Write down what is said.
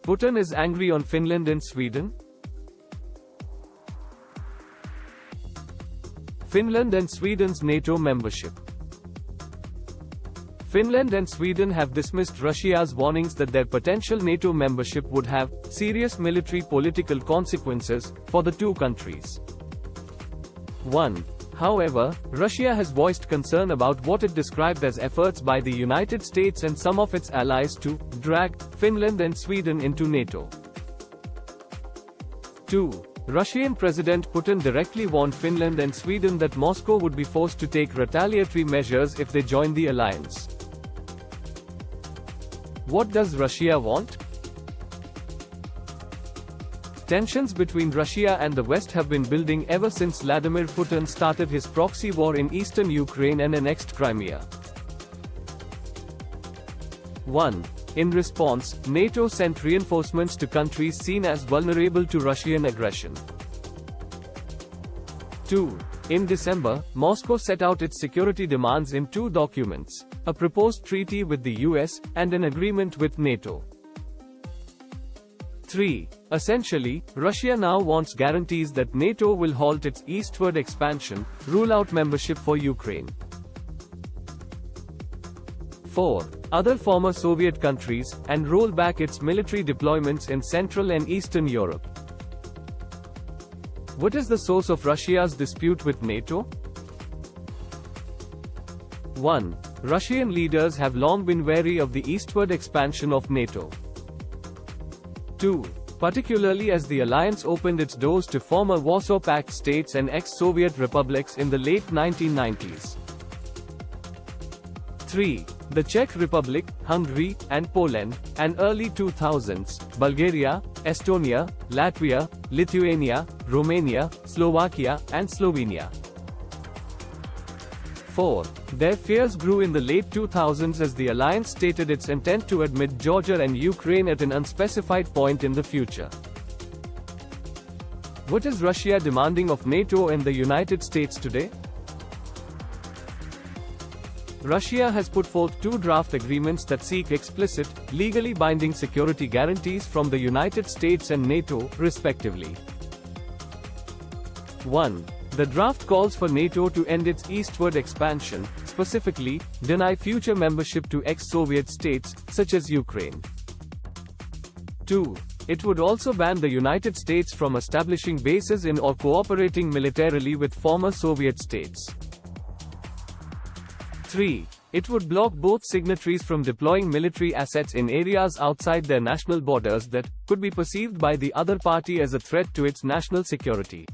Putin is angry on Finland and Sweden. Finland and Sweden's NATO membership. Finland and Sweden have dismissed Russia's warnings that their potential NATO membership would have serious military political consequences for the two countries. 1. However, Russia has voiced concern about what it described as efforts by the United States and some of its allies to drag Finland and Sweden into NATO. 2. Russian President Putin directly warned Finland and Sweden that Moscow would be forced to take retaliatory measures if they join the alliance. What does Russia want? Tensions between Russia and the West have been building ever since Vladimir Putin started his proxy war in eastern Ukraine and annexed Crimea. 1. In response, NATO sent reinforcements to countries seen as vulnerable to Russian aggression. 2. In December, Moscow set out its security demands in two documents: a proposed treaty with the US, and an agreement with NATO. 3. Essentially, Russia now wants guarantees that NATO will halt its eastward expansion, rule out membership for Ukraine. 4. Other former Soviet countries, and roll back its military deployments in Central and Eastern Europe. What is the source of Russia's dispute with NATO? 1. Russian leaders have long been wary of the eastward expansion of NATO. 2. Particularly as the alliance opened its doors to former Warsaw Pact states and ex-Soviet republics in the late 1990s. 3. The Czech Republic, Hungary, and Poland, and early 2000s, Bulgaria, Estonia, Latvia, Lithuania, Romania, Slovakia, and Slovenia. 4. Their fears grew in the late 2000s as the alliance stated its intent to admit Georgia and Ukraine at an unspecified point in the future. What is Russia demanding of NATO and the United States today? Russia has put forth two draft agreements that seek explicit, legally binding security guarantees from the United States and NATO, respectively. 1. The draft calls for NATO to end its eastward expansion, specifically, deny future membership to ex-Soviet states, such as Ukraine. 2. It would also ban the United States from establishing bases in or cooperating militarily with former Soviet states. 3. It would block both signatories from deploying military assets in areas outside their national borders that could be perceived by the other party as a threat to its national security.